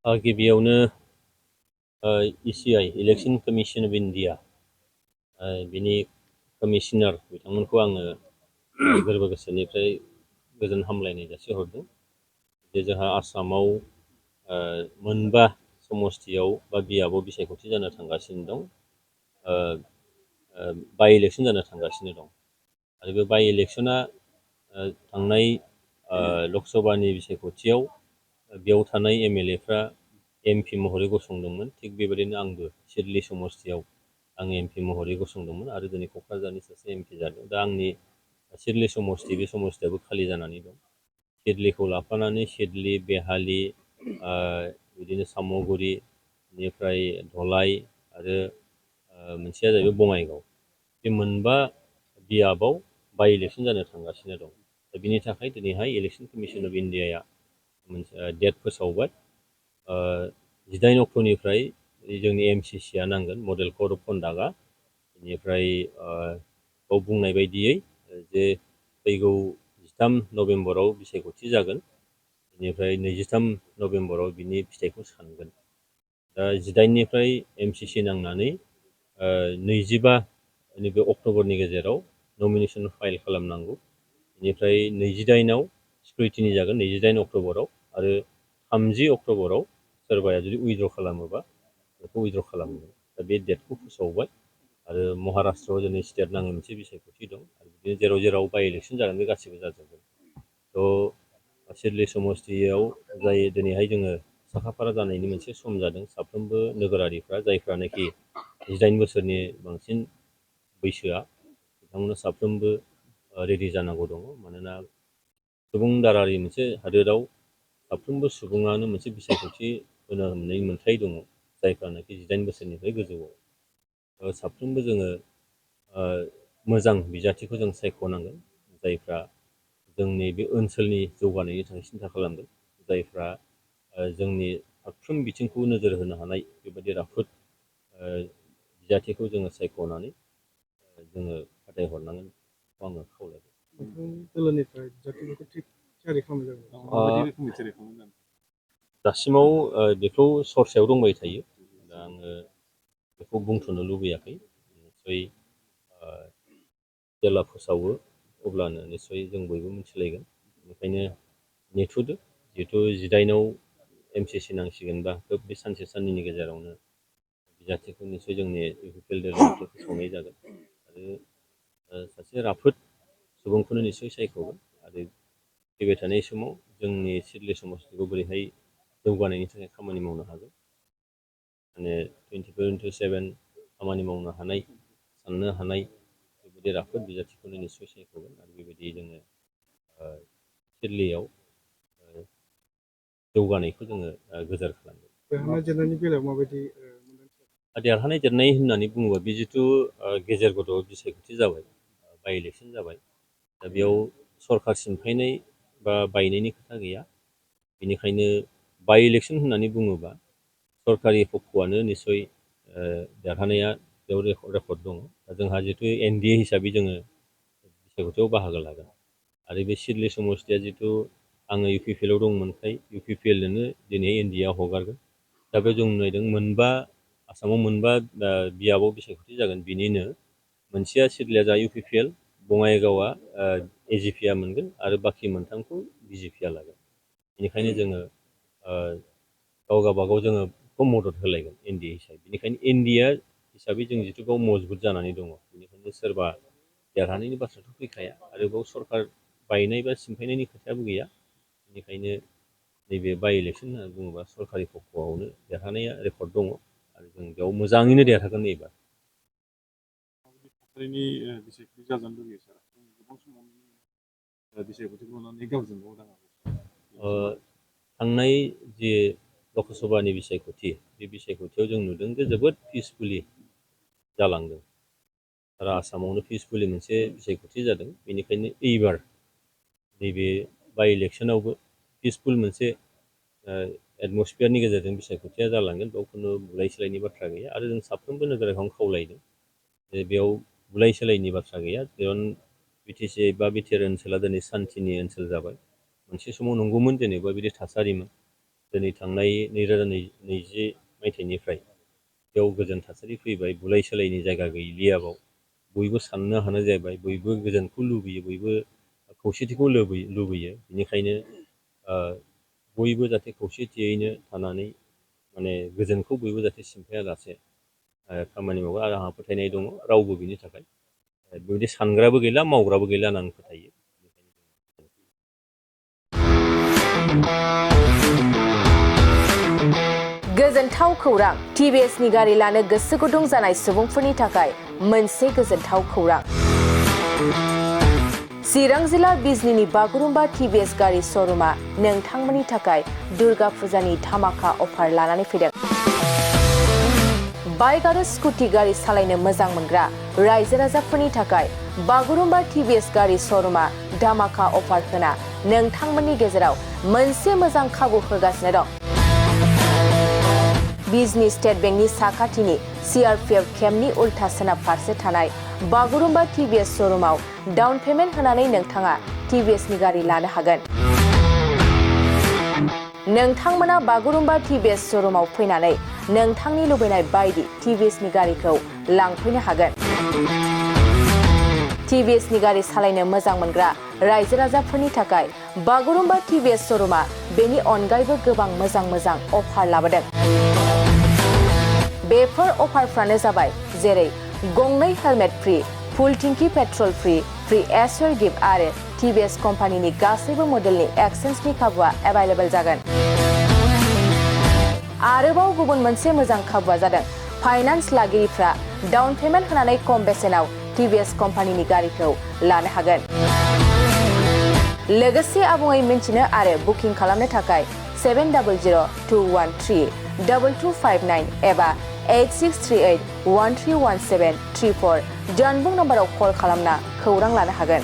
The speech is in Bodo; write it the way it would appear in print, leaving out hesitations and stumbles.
गिबियावनो ECI election commission of India बिनि कमिशनार बिथांमोनखौ आङो गोरबो गोसोनिफ्राय गोजोन हामलायनाय जासिहरदों जे जोंहा आसामाव मोनबा समस्तियाव बा बियाबाव बिसायख'थि जानो थांगासिनो दं बाइ इलेक्शन जानो थांगासिनो दं आरो बे बाइ इलेक्शना थांनाय लकसभानि बिसायख'थियाव बेयाव थानाय MLAफ्रा MP महरै गसंदोंमोन थिग बेबायदिनो आंबो सिडली समस्तियाव आं MP महरै गसंदोंमोन आरो दिनै क'क्राझारनि सासे MP जादों दा आंनि सिडली समस्ति बे समस्तियाबो खालि जानानै दं सिडलीखौ लाफानानै सिडली बेहालि बिदिनो सामगुरि बेनिफ्राय धलाई आरो मोनसेया जाहैबाय बङाइगाव बे मोनबा बियाबाव बाइ इलेक्शन जानो थांगासिनो दं दा बिनि थाखाय दिनैहाय इलेक्शन कमिशन अफ इन्डियाया मोनसे डेट फोसावबाय 18 अक्ट'निफ्राय जोंनि MCCआ नांगोन मडेल कड अफ कन्डाक्टआ बेनिफ्राय बाव बुंनाय बायदियै जे फैगौ 13 नभेम्बराव बिसायख'थि जागोन बेनिफ्राय 23 नभेम्बराव बिनि फिथाइखौ सानगोन दा 18निफ्राय MCC नांनानै 25 नैबे अक्ट'बरनि गेजेराव नमिनेसन फाइल खालामनांगौ बेनिफ्राय 28आव स्क्रुटिनि जागोन 28 अक्ट'बराव आरो 30 अक्ट'बराव सोरबाया जुदि उइद्र' खालामोबा बेखौ उइद्र' खालामगोन दा बे डेटखौ फोसावबाय आरो महाराष्ट्रआव दिनै स्टेट नाङै मोनसे बिसायख'थि दं आरो बिदिनो जेराव जेराव बाइ इलेक्शन जागोन बे गासिबो जाजोबगोन थ' सिडली समस्तियाव जाय दिनैहाय जोङो साखाफारा जानायनि मोनसे सम जादों साफ्रोमबो नोगोरारिफ्रा जायफ्रानोखि 18 बोसोरनि बांसिन बैसोआ बिथांमोना साफ्रोमबो रेडि जानांगौ दङ मानोना सुबुं दारारि मोनसे हादोराव साफ्रोमबो सुबुङानो मोनसे बिसायख'थि होनो मोननाय मोन्थाय दङ जायफ्रानोखि 18 बोसोरनिफ्राय गोजौआव साफ्रोमबो जोङो मोजां बिजाथिखौ जों सायख'नांगोन जायफ्रा जोंनि बे ओनसोलनि जौगानायनि थाखाय सिन्था खालामगोन जायफ्रा जोंनि फारफ्रोम बिथिंखौ नोजोर होनो हानाय बेबायदि राफोद बिजाथिखौ जोङो सायख'नानै जोङो फाथायहरनांगोनखौ आङो खावलायदों दोलोनिफ्राय बिजाथिफोरखौ थियारि खालामनाय दासिमाव बेखौ सरसायाव दंबाय थायो दा आङो बेखौ बुंथ'नो लुबैयाखै निस्सय जेला फोसावो अब्लानो निस्सय जों बयबो मिथिलायगोन बेनिखायनो नेथ'दो जिहेथु 18आव MCC नांसिगोनबा खोब बे सानसे साननैनि गेजेरावनो बिजाथिखौ निस्सय जोंनि UPPL दोलोनिफ्राय फोसावनाय जागोन आरो सासे राफोद सुबुंखौनो निस्सय सायख'गोन आरो फैबाय थानाय समाव जोंनि सिडली समस्तिखौ बोरैहाय जौगानायनि थाखाय खामानि मावनो हागोन माने 24/7 खामानि मावनो हानाय साननो हानाय बेबायदि राफोद बिजाथिखौनो निस्सय सायख'गोन आरो बेबायदि जोङो सिडलीयाव जौगानायखौ जोङो गोजोर खालामगोन देरहानाय जेननायनि बेलायाव माबायदि देरहानाय जेननाय होननानै बुङोबा बे जिथु गेजेर गद' बिसायख'थि जाबाय बाइ इलेक्शन जाबाय दा बेयाव सरखार सिमफायनाय बा बायनायनि खोथा गैया बेनिखायनो बाइ इलेक्शन होननानै बुङोबा सरकारि पक्षआनो निस्सय देरहानाया बेयाव रेकर्ड दङ दा जोंहा जितु NDA हिसाबै जोङो बिसायख'थियाव बाहागो लागोन आरो बे सिडली समस्तिया जितु आङो UPPL आव दंमोनखाय UPPL-नोनो दिनै NDA हगारगोन दा बे जों नायदों मोनबा आसामाव मोनबा बियाबाव बिसायख'थि जागोन बिनिनो मोनसेया सिडलीया जा UPPL बङाइगावआ AGP-आ मोनगोन आरो बाखि मोनथामखौ BJP-आ लागोन बेनिखायनो जोङो गाव गावबागाव जोङो बेखौ मदद होलायगोन NDA हिसाबै बेनिखायनो NDA हिसाबै जों जिथु गाव मजबुत जानानै दङ बेनिखायनो सोरबा देरहानायनि बाथ्राथ' फैखाया आरो बाव सरकार बायनाय बा सिमफायनायनि खोथायाबो गैया बेनिखायनो नैबे बाइ इलेक्शन होनना बुङोबा सरकारि पक्षआवनो देरहानाया रेकर्ड दङ आरो जों बेयाव मोजाङैनो देरहागोन एबार थासारिनि बिसायख'थि जाजानो लुगैयो सार गोबां समावनो बिसायख'थिखौ लानानै गावजों गाव दाङा थांनाय जे लकसभानि बिसायख'थि बे बिसायख'थियाव जों नुदों जे जोबोद पिसफुलि जालांदों आरो आसामावनो पिसफुलि मोनसे बिसायख'थि जादों बेनिखायनो एइबार नैबे बाइ इलेक्शनावबो पिसफुल मोनसे एटमस्फियारनि गेजेरजों बिसायख'थिया जालांगोन बेयाव खुनु बुलाय सोलायनि बाथ्रा गैया आरो जों साफ्रोमबो नोगोरारिखौनो खावलायदों जे बेयाव बुलाय सोलायनि बाथ्रा गैया जेराव BTC बा बिटिआर ओनसोला दिनै सान्थिनि ओनसोल जाबाय मोनसे समाव नंगौमोन जेनेबा बिदि थासारिमोन दिनै थांनाय 2020 मायथाइनिफ्राय बेयाव गोजोन थासारि फैबाय, बुलाय सोलायनि जायगा गैलिया बाव। बयबो साननो हानाय जाबाय, बयबो गोजोनखौ लुबैयो, बयबो खौसेथिखौ लुबैयो। बेनिखायनो बयबो जाहाथे खौसेथियैनो थानानै माने गोजोनखौ बयबो जाहाथे सिमफायालासे खामानि मावो आरो आंहा फोथायनाय दङ रावबो बिनि थाखाय बेबायदि सानग्राबो गैला, मावग्राबो गैला होननानै आं फोथायो। गोजोनथाव खौरां। टिभिएसनि गारि लानो गोसो गुदुं जानाय सुबुंफोरनि थाखाय मोनसे गोजोनथाव खौरां। चिरां जिल्ला बिजनीनि बागुरुम्बा टिभिएस गारि श'रुमा नोंथांमोननि थाखाय दुर्गा फुजानि धामाका अफार लानानै फैदों। बाइक आरो स्कुटि गारि सालायनो मोजां मोनग्रा रायजो राजाफोरनि थाखाय बागुरुम्बा टिभिएस गारि श'रुमा धामाका अफार होना नोंथांमोननि गेजेराव मोनसे मोजां खाबु होगासिनो दं। बिजनी स्टेट बेंकनि साखाथिनि CRPF केम्पनि उल्था सोनाब फारसे थानाय बागुरुम्बा टिभिएस श'रुमाव डाउन पेमेन्ट होनानै नोंथाङा टिभिएसनि गारि लानो हागोन। नोंथांमोना बागुरुम्बा टिभिएस श'रुमाव फैनानै नोंथांनि लुबैनाय बायदि टिभिएसनि गारिखौ लांफैनो हागोन। टिभिएसनि गारि सालायनो मोजां मोनग्रा रायजो राजाफोरनि थाखाय बागुरुम्बा टिभिएस श'रुमा बेनि अनगायैबो गोबां मोजां अफार लाबोदों। बेफोर अफारफ्रानो जाबाय जेरै गंनै हेलमेट फ्रि, फुल टिंकि पेट्रल फ्रि एसर गिफ्ट आरो टिभिएस कम्पानिनि गासैबो मडेलनि एक्सचेन्जनि खाबुआ एभेलेबल जागोन। आरोबाव गुबुन मोनसे मोजां खाबुआ जादों फाइनान्स लागिरिफ्रा डाउन पेमेन्ट होनानै खम बेसेनाव टिभिएस कम्पानिनि गारिखौ लानो हागोन। लोगोसे आबुङै मिन्थिनो आरो बुकिं खालामनो थाखाय 7002132259 एबा 8638131734 जानबुं नम्बराव कल खालामना खौरां लानो हागोन।